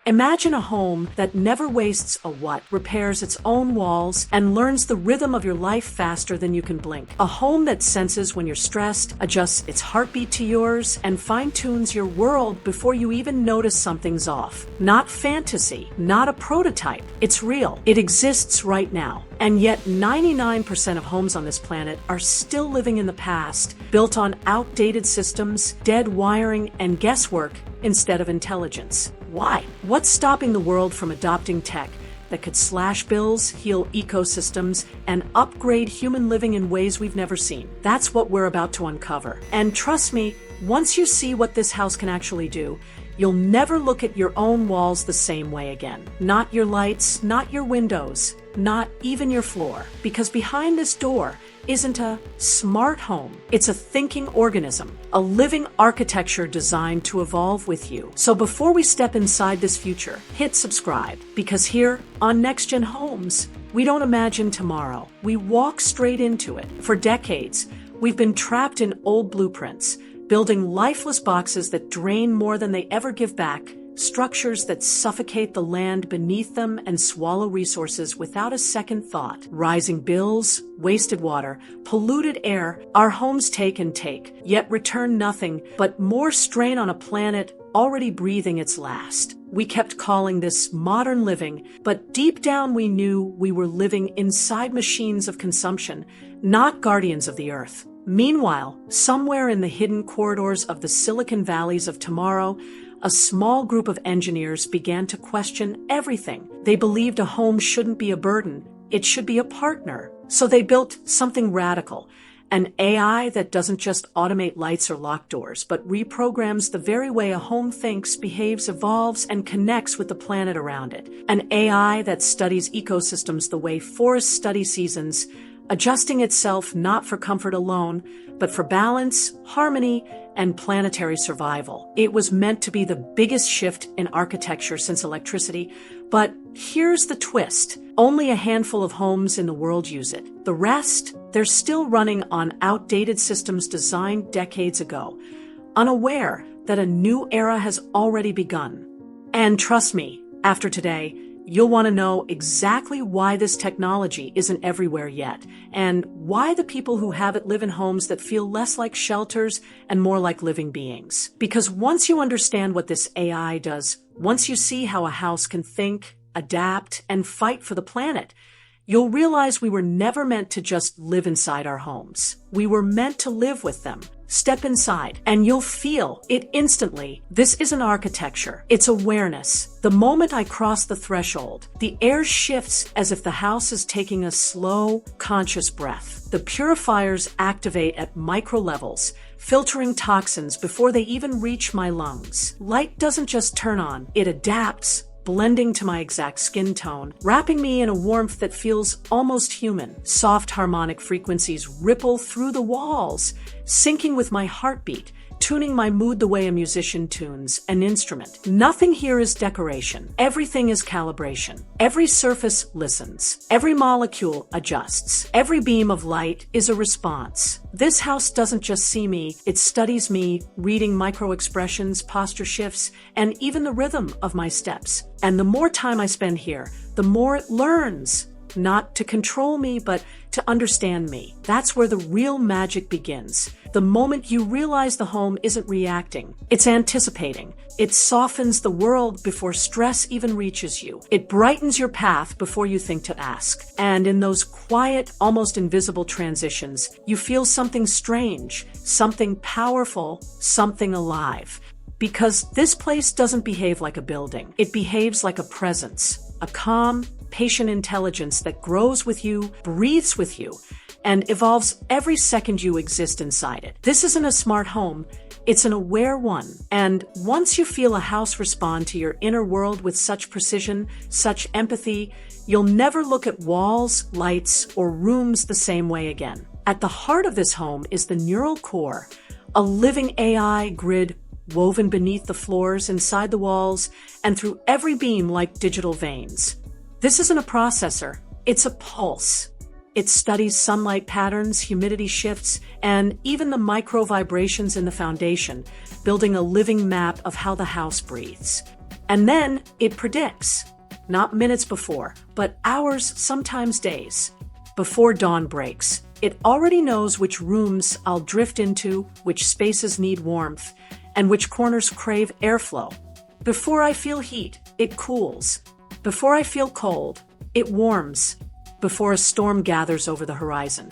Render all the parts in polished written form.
Imagine a home that never wastes a what, repairs its own walls, and learns the rhythm of your life faster than you can blink. A home that senses when you're stressed, adjusts its heartbeat to yours, and fine-tunes your world before you even notice something's off. Not fantasy, not a prototype. It's real. It exists right now. And yet 99% of homes on this planet are still living in the past, built on outdated systems, dead wiring, and guesswork instead of intelligence. Why? What's stopping the world from adopting tech that could slash bills, heal ecosystems, and upgrade human living in ways we've never seen? That's what we're about to uncover. And trust me, once you see what this house can actually do, you'll never look at your own walls the same way again. Not your lights, not your windows, not even your floor. Because behind this door isn't a smart home. It's a thinking organism, a living architecture designed to evolve with you. So before we step inside this future, hit subscribe. Because here on NextGen Homes, we don't imagine tomorrow. We walk straight into it. For decades, we've been trapped in old blueprints, building lifeless boxes that drain more than they ever give back, structures that suffocate the land beneath them and swallow resources without a second thought. Rising bills, wasted water, polluted air, our homes take and take, yet return nothing but more strain on a planet already breathing its last. We kept calling this modern living, but deep down we knew we were living inside machines of consumption, not guardians of the earth. Meanwhile, somewhere in the hidden corridors of the Silicon Valleys of tomorrow, a small group of engineers began to question everything. They believed a home shouldn't be a burden, it should be a partner. So they built something radical, an AI that doesn't just automate lights or lock doors, but reprograms the very way a home thinks, behaves, evolves, and connects with the planet around it. An AI that studies ecosystems the way forests study seasons, adjusting itself not for comfort alone, but for balance, harmony, and planetary survival. It was meant to be the biggest shift in architecture since electricity, but here's the twist. Only a handful of homes in the world use it. The rest, they're still running on outdated systems designed decades ago, unaware that a new era has already begun. And trust me, after today, you'll want to know exactly why this technology isn't everywhere yet, and why the people who have it live in homes that feel less like shelters and more like living beings. Because once you understand what this AI does, once you see how a house can think, adapt, and fight for the planet, you'll realize we were never meant to just live inside our homes. We were meant to live with them. Step inside, and you'll feel it instantly. This isn't architecture, it's awareness. The moment I cross the threshold, the air shifts as if the house is taking a slow, conscious breath. The purifiers activate at micro levels, filtering toxins before they even reach my lungs. Light doesn't just turn on, it adapts, blending to my exact skin tone, wrapping me in a warmth that feels almost human. Soft harmonic frequencies ripple through the walls, syncing with my heartbeat, tuning my mood the way a musician tunes an instrument. Nothing here is decoration. Everything is calibration. Every surface listens. Every molecule adjusts. Every beam of light is a response. This house doesn't just see me, it studies me, reading micro-expressions, posture shifts, and even the rhythm of my steps. And the more time I spend here, the more it learns. Not to control me, but to understand me. That's where the real magic begins. The moment you realize the home isn't reacting, it's anticipating. It softens the world before stress even reaches you. It brightens your path before you think to ask. And in those quiet, almost invisible transitions, you feel something strange, something powerful, something alive. Because this place doesn't behave like a building. It behaves like a presence, a calm, patient intelligence that grows with you, breathes with you, and evolves every second you exist inside it. This isn't a smart home, it's an aware one. And once you feel a house respond to your inner world with such precision, such empathy, you'll never look at walls, lights, or rooms the same way again. At the heart of this home is the neural core, a living AI grid woven beneath the floors, inside the walls, and through every beam like digital veins. This isn't a processor, it's a pulse. It studies sunlight patterns, humidity shifts, and even the micro vibrations in the foundation, building a living map of how the house breathes. And then it predicts, not minutes before, but hours, sometimes days. Before dawn breaks, it already knows which rooms I'll drift into, which spaces need warmth, and which corners crave airflow. Before I feel heat, it cools. Before I feel cold, it warms. Before a storm gathers over the horizon,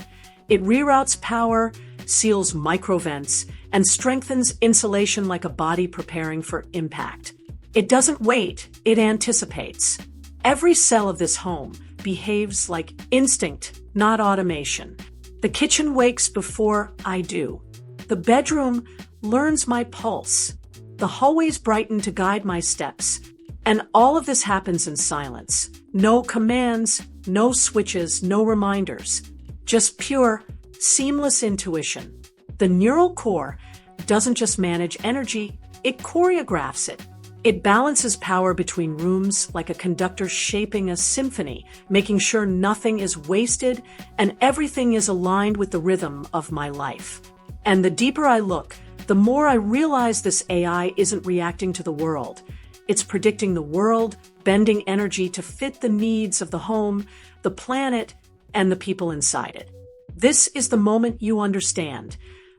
it reroutes power, seals microvents, and strengthens insulation like a body preparing for impact. It doesn't wait, it anticipates. Every cell of this home behaves like instinct, not automation. The kitchen wakes before I do. The bedroom learns my pulse. The hallways brighten to guide my steps. And all of this happens in silence. No commands, no switches, no reminders. Just pure, seamless intuition. The neural core doesn't just manage energy, it choreographs it. It balances power between rooms like a conductor shaping a symphony, making sure nothing is wasted and everything is aligned with the rhythm of my life. And the deeper I look, the more I realize this AI isn't reacting to the world. It's predicting the world, bending energy to fit the needs of the home, the planet, and the people inside it. This is the moment you understand.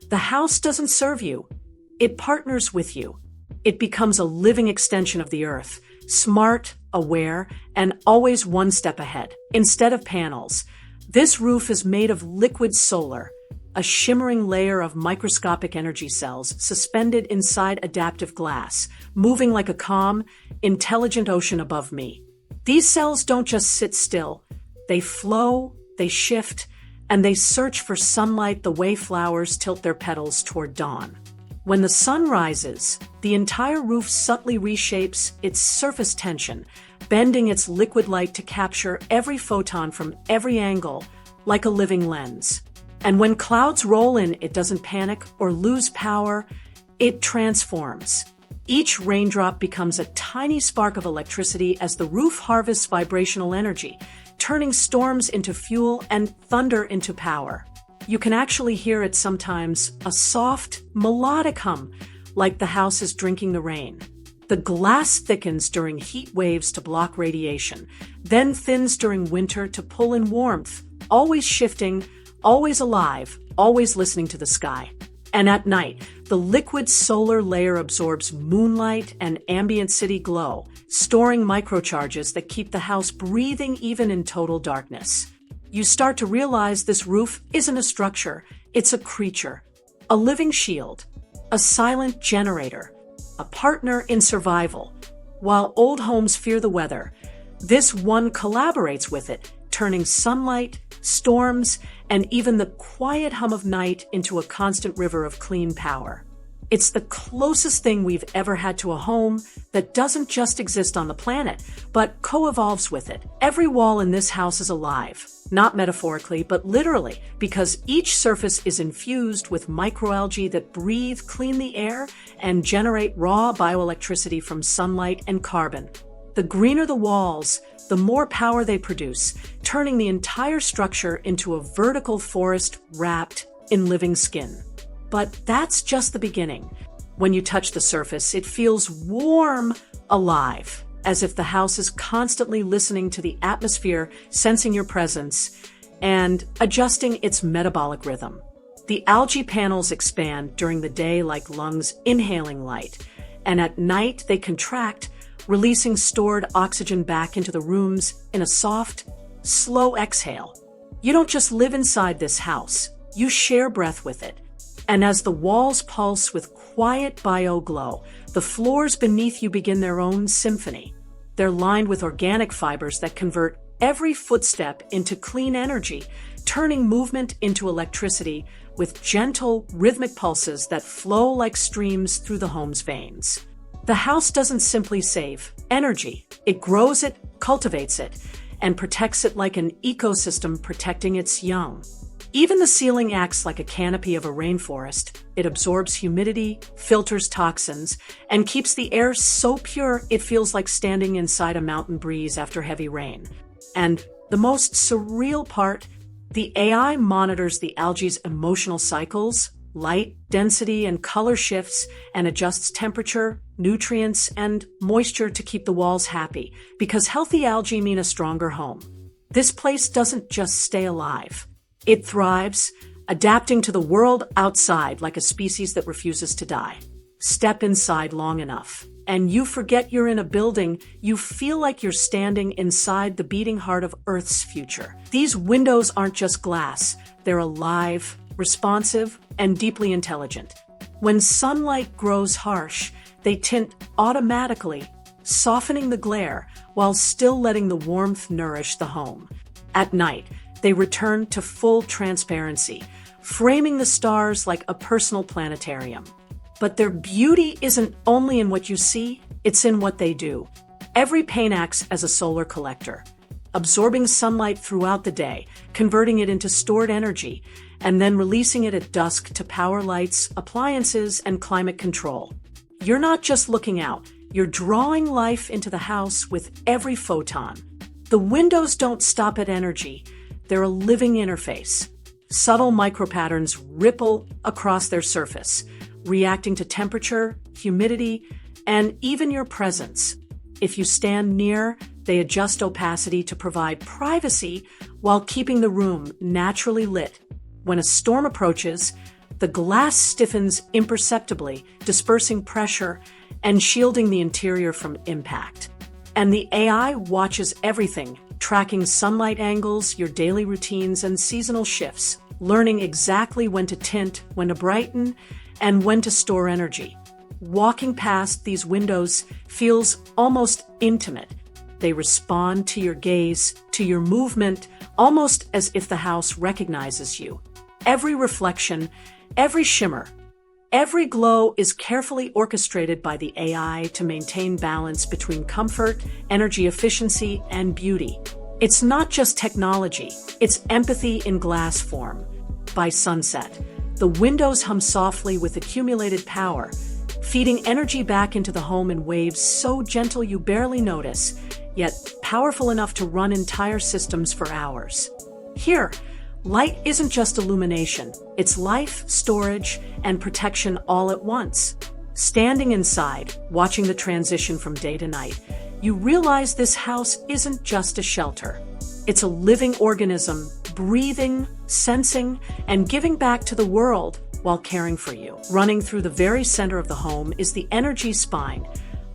The house doesn't serve you. It partners with you. It becomes a living extension of the earth, smart, aware, and always one step ahead. Instead of panels, this roof is made of liquid solar, a shimmering layer of microscopic energy cells suspended inside adaptive glass, moving like a calm, intelligent ocean above me. These cells don't just sit still. They flow, they shift, and they search for sunlight the way flowers tilt their petals toward dawn. When the sun rises, the entire roof subtly reshapes its surface tension, bending its liquid light to capture every photon from every angle, like a living lens. And when clouds roll in, it doesn't panic or lose power, it transforms. Each raindrop becomes a tiny spark of electricity as the roof harvests vibrational energy, turning storms into fuel and thunder into power. You can actually hear it sometimes, a soft, melodic hum, like the house is drinking the rain. The glass thickens during heat waves to block radiation, then thins during winter to pull in warmth, always shifting, always alive, always listening to the sky. And at night, the liquid solar layer absorbs moonlight and ambient city glow, storing microcharges that keep the house breathing even in total darkness. You start to realize this roof isn't a structure, it's a creature, a living shield, a silent generator, a partner in survival. While old homes fear the weather, this one collaborates with it, turning sunlight, storms, and even the quiet hum of night into a constant river of clean power. It's the closest thing we've ever had to a home that doesn't just exist on the planet, but co-evolves with it. Every wall in this house is alive, not metaphorically, but literally, because each surface is infused with microalgae that breathe, clean the air, and generate raw bioelectricity from sunlight and carbon. The greener the walls, the more power they produce, turning the entire structure into a vertical forest wrapped in living skin. But that's just the beginning. When you touch the surface, it feels warm, alive, as if the house is constantly listening to the atmosphere, sensing your presence, and adjusting its metabolic rhythm. The algae panels expand during the day like lungs inhaling light, and at night they contract, releasing stored oxygen back into the rooms in a soft, slow exhale. You don't just live inside this house, you share breath with it. And as the walls pulse with quiet bio-glow, the floors beneath you begin their own symphony. They're lined with organic fibers that convert every footstep into clean energy, turning movement into electricity with gentle, rhythmic pulses that flow like streams through the home's veins. The house doesn't simply save energy. It grows it, cultivates it, and protects it like an ecosystem protecting its young. Even the ceiling acts like a canopy of a rainforest. It absorbs humidity, filters toxins, and keeps the air so pure it feels like standing inside a mountain breeze after heavy rain. And the most surreal part, the AI monitors the algae's emotional cycles, light, density, and color shifts and adjusts temperature, nutrients, and moisture to keep the walls happy, because healthy algae mean a stronger home. This place doesn't just stay alive. It thrives, adapting to the world outside like a species that refuses to die. Step inside long enough, and you forget you're in a building. You feel like you're standing inside the beating heart of Earth's future. These windows aren't just glass. They're alive, responsive, and deeply intelligent. When sunlight grows harsh, they tint automatically, softening the glare while still letting the warmth nourish the home. At night, they return to full transparency, framing the stars like a personal planetarium. But their beauty isn't only in what you see, it's in what they do. Every pane acts as a solar collector, absorbing sunlight throughout the day, converting it into stored energy, and then releasing it at dusk to power lights, appliances, and climate control. You're not just looking out, you're drawing life into the house with every photon. The windows don't stop at energy, they're a living interface. Subtle micropatterns ripple across their surface, reacting to temperature, humidity, and even your presence. If you stand near, they adjust opacity to provide privacy while keeping the room naturally lit. When a storm approaches, the glass stiffens imperceptibly, dispersing pressure and shielding the interior from impact. And the AI watches everything, tracking sunlight angles, your daily routines, and seasonal shifts, learning exactly when to tint, when to brighten, and when to store energy. Walking past these windows feels almost intimate. They respond to your gaze, to your movement, almost as if the house recognizes you. Every reflection, every shimmer, every glow is carefully orchestrated by the AI to maintain balance between comfort, energy efficiency, and beauty. It's not just technology, it's empathy in glass form. By sunset, the windows hum softly with accumulated power, feeding energy back into the home in waves so gentle you barely notice, yet powerful enough to run entire systems for hours. Here, light isn't just illumination, it's life, storage, and protection all at once. Standing inside, watching the transition from day to night, you realize this house isn't just a shelter. It's a living organism, breathing, sensing, and giving back to the world while caring for you. Running through the very center of the home is the energy spine,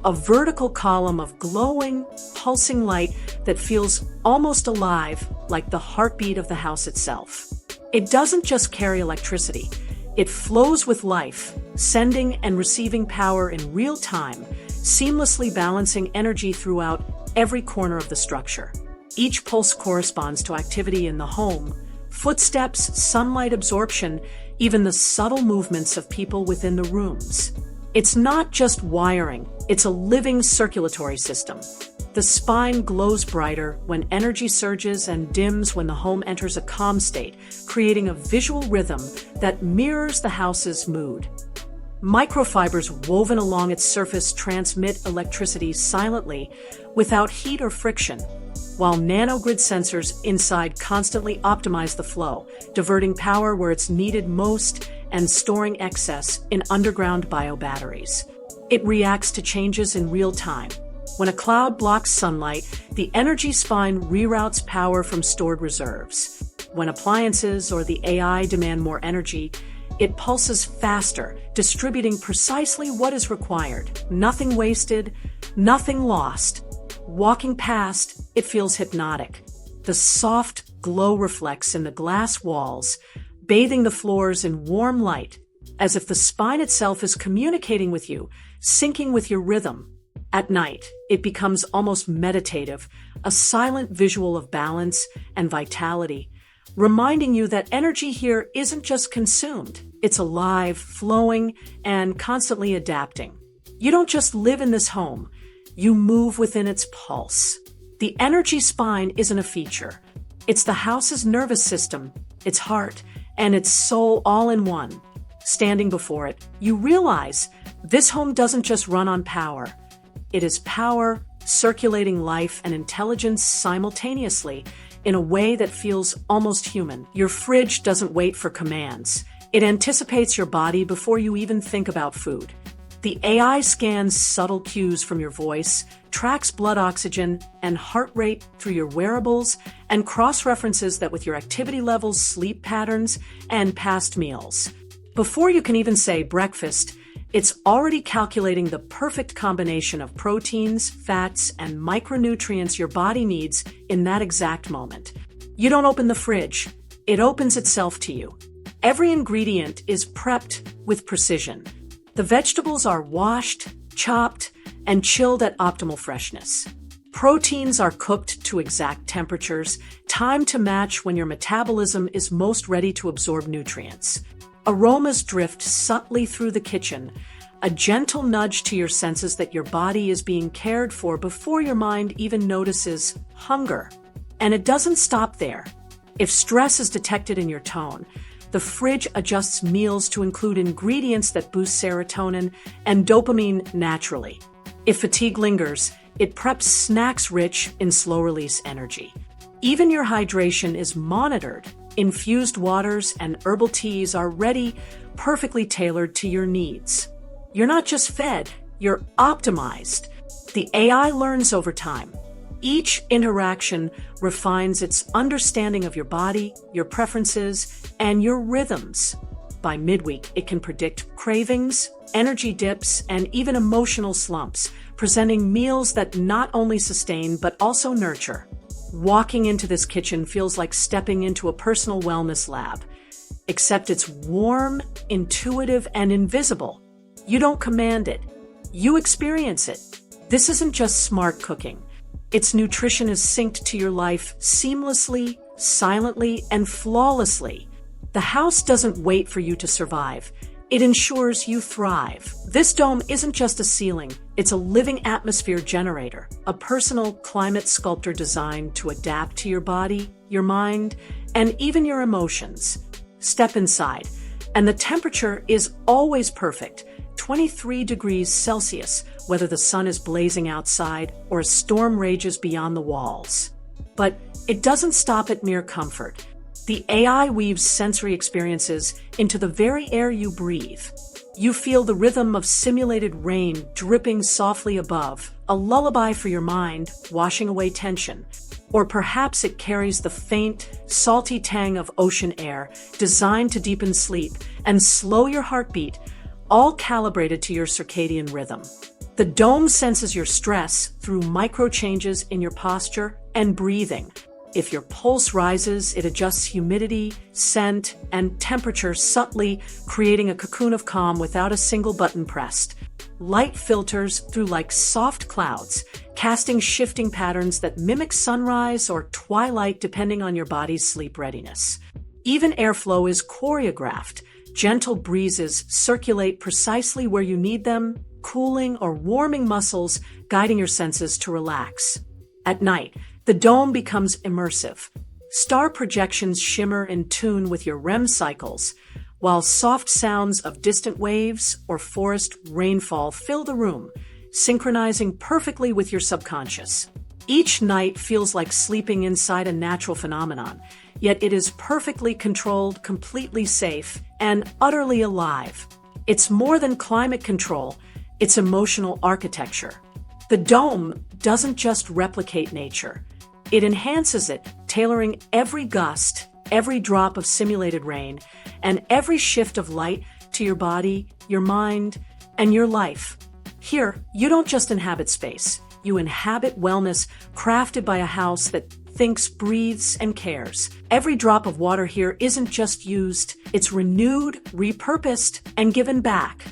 a vertical column of glowing, pulsing light that feels almost alive, like the heartbeat of the house itself. It doesn't just carry electricity, it flows with life, sending and receiving power in real time, seamlessly balancing energy throughout every corner of the structure. Each pulse corresponds to activity in the home, footsteps, sunlight absorption, even the subtle movements of people within the rooms. It's not just wiring, it's a living circulatory system. The spine glows brighter when energy surges and dims when the home enters a calm state, creating a visual rhythm that mirrors the house's mood. Microfibers woven along its surface transmit electricity silently, without heat or friction, while nanogrid sensors inside constantly optimize the flow, diverting power where it's needed most and storing excess in underground biobatteries. It reacts to changes in real time. When a cloud blocks sunlight, the energy spine reroutes power from stored reserves. When appliances or the AI demand more energy, it pulses faster, distributing precisely what is required. Nothing wasted, nothing lost. Walking past, it feels hypnotic. The soft glow reflects in the glass walls, bathing the floors in warm light, as if the spine itself is communicating with you, syncing with your rhythm. At night, it becomes almost meditative, a silent visual of balance and vitality, reminding you that energy here isn't just consumed, it's alive, flowing, and constantly adapting. You don't just live in this home, you move within its pulse. The energy spine isn't a feature. It's the house's nervous system, its heart, and its soul all in one. Standing before it, you realize this home doesn't just run on power. It is power, circulating life and intelligence simultaneously in a way that feels almost human. Your fridge doesn't wait for commands. It anticipates your body before you even think about food. The AI scans subtle cues from your voice, tracks blood oxygen and heart rate through your wearables, and cross-references that with your activity levels, sleep patterns, and past meals. Before you can even say breakfast, it's already calculating the perfect combination of proteins, fats, and micronutrients your body needs in that exact moment. You don't open the fridge, it opens itself to you. Every ingredient is prepped with precision. The vegetables are washed, chopped, and chilled at optimal freshness. Proteins are cooked to exact temperatures, timed to match when your metabolism is most ready to absorb nutrients. Aromas drift subtly through the kitchen, a gentle nudge to your senses that your body is being cared for before your mind even notices hunger. And it doesn't stop there. If stress is detected in your tone, the fridge adjusts meals to include ingredients that boost serotonin and dopamine naturally. If fatigue lingers, it preps snacks rich in slow-release energy. Even your hydration is monitored. Infused waters and herbal teas are ready, perfectly tailored to your needs. You're not just fed, you're optimized. The AI learns over time. Each interaction refines its understanding of your body, your preferences, and your rhythms. By midweek, it can predict cravings, energy dips, and even emotional slumps, presenting meals that not only sustain but also nurture. Walking into this kitchen feels like stepping into a personal wellness lab, except it's warm, intuitive, and invisible. You don't command it, you experience it. This isn't just smart cooking. Its nutrition is synced to your life seamlessly, silently, and flawlessly. The house doesn't wait for you to survive. It ensures you thrive. This dome isn't just a ceiling, it's a living atmosphere generator, a personal climate sculptor designed to adapt to your body, your mind, and even your emotions. Step inside, and the temperature is always perfect, 23 degrees Celsius, whether the sun is blazing outside or a storm rages beyond the walls. But it doesn't stop at mere comfort. The AI weaves sensory experiences into the very air you breathe. You feel the rhythm of simulated rain dripping softly above, a lullaby for your mind, washing away tension. Or perhaps it carries the faint, salty tang of ocean air, designed to deepen sleep and slow your heartbeat, all calibrated to your circadian rhythm. The dome senses your stress through micro changes in your posture and breathing. If your pulse rises, it adjusts humidity, scent, and temperature subtly, creating a cocoon of calm without a single button pressed. Light filters through like soft clouds, casting shifting patterns that mimic sunrise or twilight depending on your body's sleep readiness. Even airflow is choreographed. Gentle breezes circulate precisely where you need them, cooling or warming muscles, guiding your senses to relax. At night, the dome becomes immersive. Star projections shimmer in tune with your REM cycles, while soft sounds of distant waves or forest rainfall fill the room, synchronizing perfectly with your subconscious. Each night feels like sleeping inside a natural phenomenon, yet it is perfectly controlled, completely safe, and utterly alive. It's more than climate control, it's emotional architecture. The dome doesn't just replicate nature, it enhances it, tailoring every gust, every drop of simulated rain, and every shift of light to your body, your mind, and your life. Here, you don't just inhabit space, you inhabit wellness crafted by a house that thinks, breathes, and cares. Every drop of water here isn't just used, it's renewed, repurposed, and given back.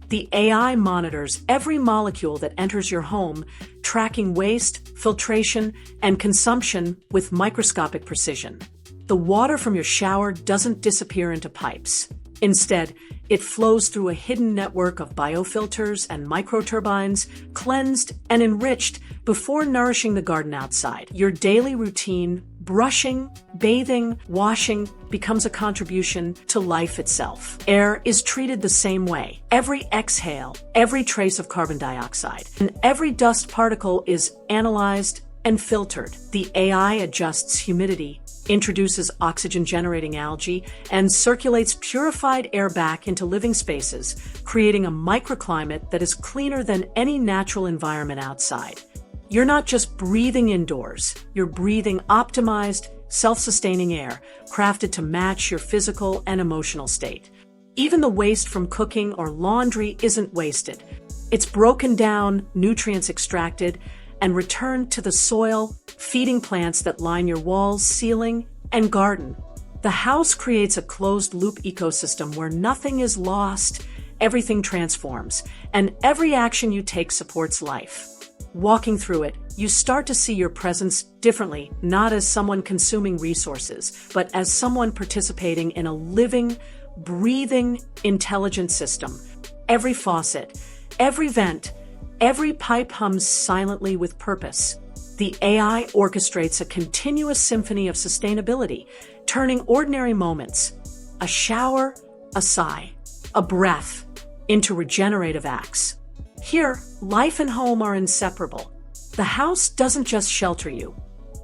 The AI monitors every molecule that enters your home, tracking waste, filtration, and consumption with microscopic precision. The water from your shower doesn't disappear into pipes. Instead, it flows through a hidden network of biofilters and microturbines, cleansed and enriched before nourishing the garden outside. Your daily routine, brushing, bathing, washing, becomes a contribution to life itself. Air is treated the same way. Every exhale, every trace of carbon dioxide, and every dust particle is analyzed and filtered. The AI adjusts humidity, introduces oxygen-generating algae, and circulates purified air back into living spaces, creating a microclimate that is cleaner than any natural environment outside. You're not just breathing indoors, you're breathing optimized, self-sustaining air, crafted to match your physical and emotional state. Even the waste from cooking or laundry isn't wasted. It's broken down, nutrients extracted, and returned to the soil, feeding plants that line your walls, ceiling, and garden. The house creates a closed-loop ecosystem where nothing is lost, everything transforms, and every action you take supports life. Walking through it, you start to see your presence differently, not as someone consuming resources, but as someone participating in a living, breathing, intelligent system. Every faucet, every vent, every pipe hums silently with purpose. The AI orchestrates a continuous symphony of sustainability, turning ordinary moments, a shower, a sigh, a breath, into regenerative acts. Here, life and home are inseparable. The house doesn't just shelter you.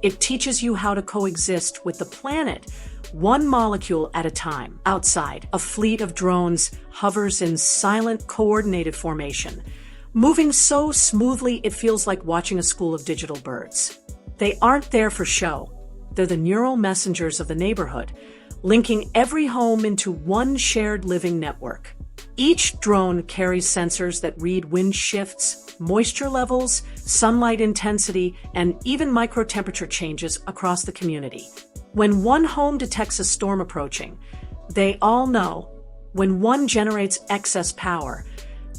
It teaches you how to coexist with the planet, one molecule at a time. Outside, a fleet of drones hovers in silent, coordinated formation, moving so smoothly it feels like watching a school of digital birds. They aren't there for show. They're the neural messengers of the neighborhood, linking every home into one shared living network. Each drone carries sensors that read wind shifts, moisture levels, sunlight intensity, and even microtemperature changes across the community. When one home detects a storm approaching, they all know. When one generates excess power,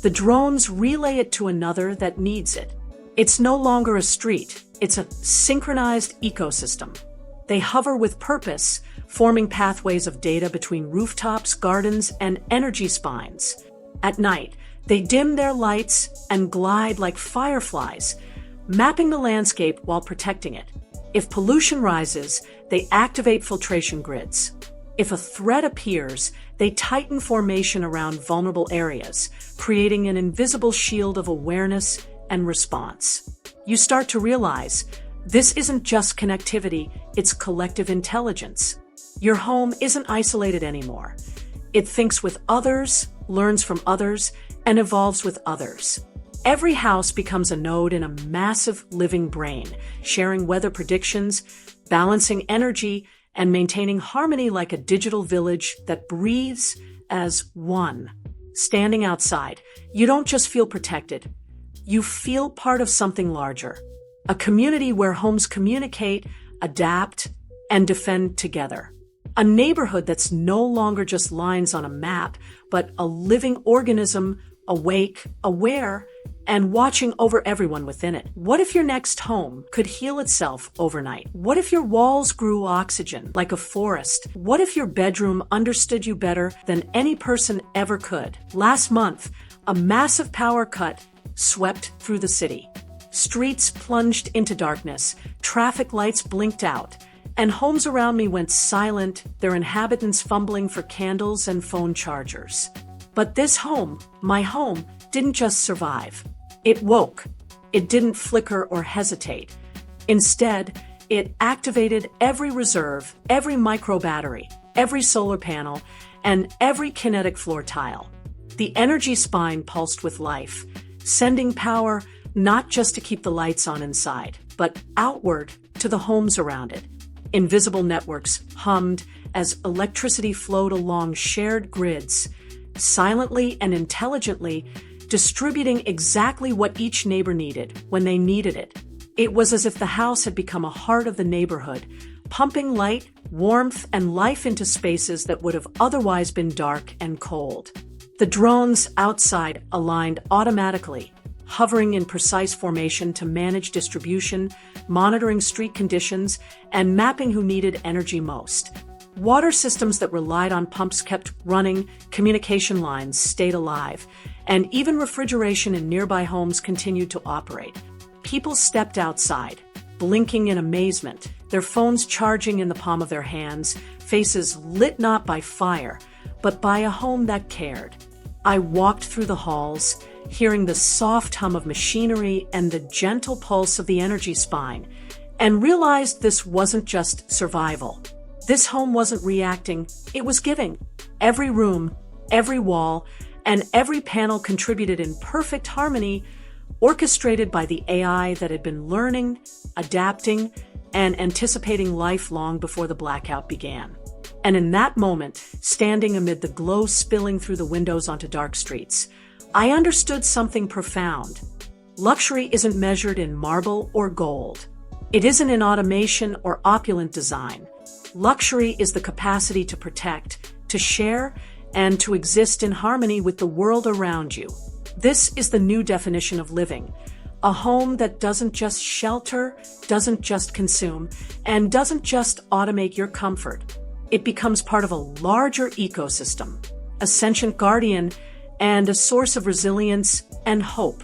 the drones relay it to another that needs it. It's no longer a street, it's a synchronized ecosystem. They hover with purpose, forming pathways of data between rooftops, gardens, and energy spines. At night, they dim their lights and glide like fireflies, mapping the landscape while protecting it. If pollution rises, they activate filtration grids. If a threat appears, they tighten formation around vulnerable areas, creating an invisible shield of awareness and response. You start to realize this isn't just connectivity, it's collective intelligence. Your home isn't isolated anymore. It thinks with others, learns from others, and evolves with others. Every house becomes a node in a massive living brain, sharing weather predictions, balancing energy, and maintaining harmony like a digital village that breathes as one. Standing outside, you don't just feel protected. You feel part of something larger. A community where homes communicate, adapt, and defend together. A neighborhood that's no longer just lines on a map, but a living organism, awake, aware, and watching over everyone within it. What if your next home could heal itself overnight? What if your walls grew oxygen like a forest? What if your bedroom understood you better than any person ever could? Last month, a massive power cut swept through the city. Streets plunged into darkness, traffic lights blinked out, and homes around me went silent, their inhabitants fumbling for candles and phone chargers. But this home, my home, didn't just survive. It woke. It didn't flicker or hesitate. Instead, it activated every reserve, every micro battery, every solar panel, and every kinetic floor tile. The energy spine pulsed with life, sending power not just to keep the lights on inside, but outward to the homes around it. Invisible networks hummed as electricity flowed along shared grids, silently and intelligently distributing exactly what each neighbor needed when they needed it. It was as if the house had become a heart of the neighborhood, pumping light, warmth, and life into spaces that would have otherwise been dark and cold. The drones outside aligned automatically, hovering in precise formation to manage distribution, monitoring street conditions, and mapping who needed energy most. Water systems that relied on pumps kept running, communication lines stayed alive, and even refrigeration in nearby homes continued to operate. People stepped outside, blinking in amazement, their phones charging in the palm of their hands, faces lit not by fire, but by a home that cared. I walked through the halls, hearing the soft hum of machinery and the gentle pulse of the energy spine, and realized this wasn't just survival. This home wasn't reacting, it was giving. Every room, every wall, and every panel contributed in perfect harmony, orchestrated by the AI that had been learning, adapting, and anticipating life long before the blackout began. And in that moment, standing amid the glow spilling through the windows onto dark streets, I understood something profound. Luxury isn't measured in marble or gold. It isn't in automation or opulent design. Luxury is the capacity to protect, to share, and to exist in harmony with the world around you. This is the new definition of living. A home that doesn't just shelter, doesn't just consume, and doesn't just automate your comfort. It becomes part of a larger ecosystem, a sentient guardian, and a source of resilience and hope.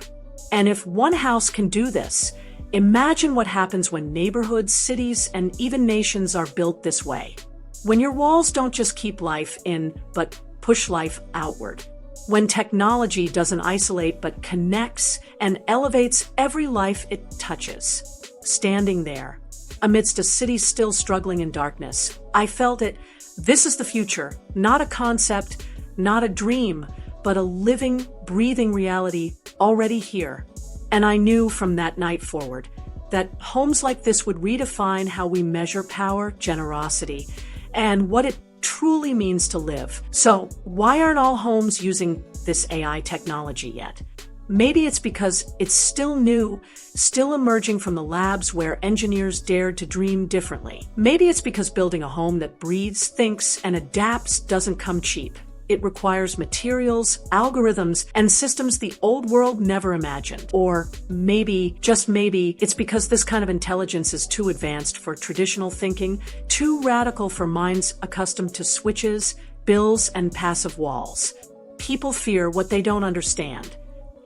And if one house can do this, imagine what happens when neighborhoods, cities, and even nations are built this way. When your walls don't just keep life in, but push life outward. When technology doesn't isolate but connects and elevates every life it touches. Standing there, amidst a city still struggling in darkness, I felt it. This is the future, not a concept, not a dream, but a living, breathing reality already here. And I knew from that night forward that homes like this would redefine how we measure power, generosity, and what it truly means to live. So why aren't all homes using this AI technology yet? Maybe it's because it's still new, still emerging from the labs where engineers dared to dream differently. Maybe it's because building a home that breathes, thinks, and adapts doesn't come cheap. It requires materials, algorithms, and systems the old world never imagined. Or maybe, just maybe, it's because this kind of intelligence is too advanced for traditional thinking, too radical for minds accustomed to switches, bills, and passive walls. People fear what they don't understand.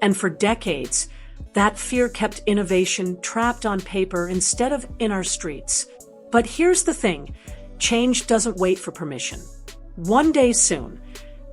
And for decades, that fear kept innovation trapped on paper instead of in our streets. But here's the thing, change doesn't wait for permission. One day soon,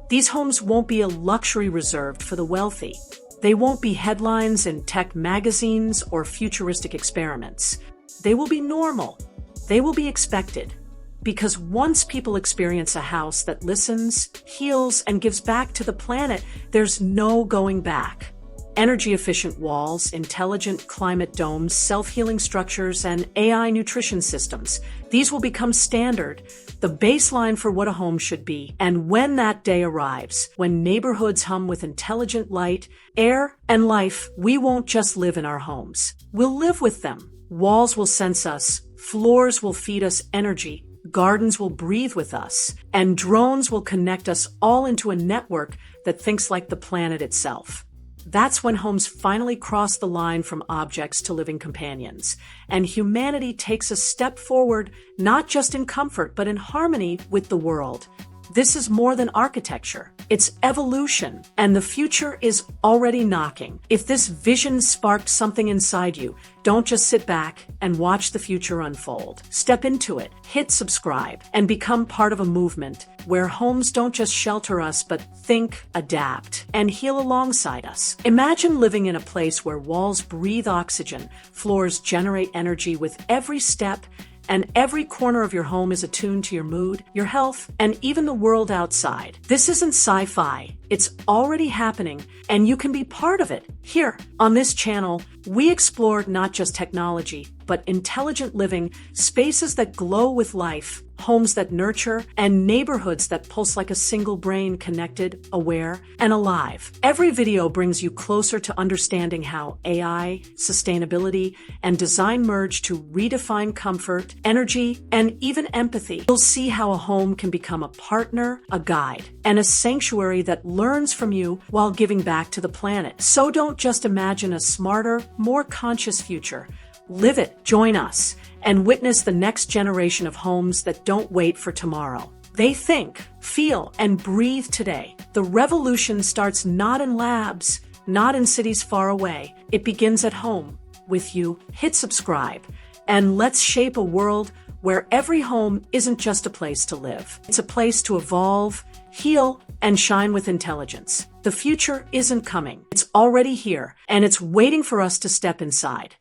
these homes won't be a luxury reserved for the wealthy. They won't be headlines in tech magazines or futuristic experiments. They will be normal. They will be expected. Because once people experience a house that listens, heals, and gives back to the planet, there's no going back. Energy-efficient walls, intelligent climate domes, self-healing structures, and AI nutrition systems. These will become standard, the baseline for what a home should be. And when that day arrives, when neighborhoods hum with intelligent light, air, and life, we won't just live in our homes. We'll live with them. Walls will sense us, floors will feed us energy, gardens will breathe with us, and drones will connect us all into a network that thinks like the planet itself. That's when homes finally cross the line from objects to living companions, and humanity takes a step forward, not just in comfort, but in harmony with the world. This is more than architecture. It's evolution, and the future is already knocking. If this vision sparked something inside you, don't just sit back and watch the future unfold. Step into it, hit subscribe, and become part of a movement where homes don't just shelter us, but think, adapt, and heal alongside us. Imagine living in a place where walls breathe oxygen, floors generate energy with every step, and every corner of your home is attuned to your mood, your health, and even the world outside. This isn't sci-fi. It's already happening, and you can be part of it. Here, on this channel, we explore not just technology, but intelligent living, spaces that glow with life, homes that nurture, and neighborhoods that pulse like a single brain, connected, aware, and alive. Every video brings you closer to understanding how AI, sustainability, and design merge to redefine comfort, energy, and even empathy. You'll see how a home can become a partner, a guide, and a sanctuary that learns from you while giving back to the planet. So don't just imagine a smarter, more conscious future. Live it, join us, and witness the next generation of homes that don't wait for tomorrow. They think, feel, and breathe today. The revolution starts not in labs, not in cities far away. It begins at home, with you. Hit subscribe, and let's shape a world where every home isn't just a place to live. It's a place to evolve, heal, and shine with intelligence. The future isn't coming. It's already here, and it's waiting for us to step inside.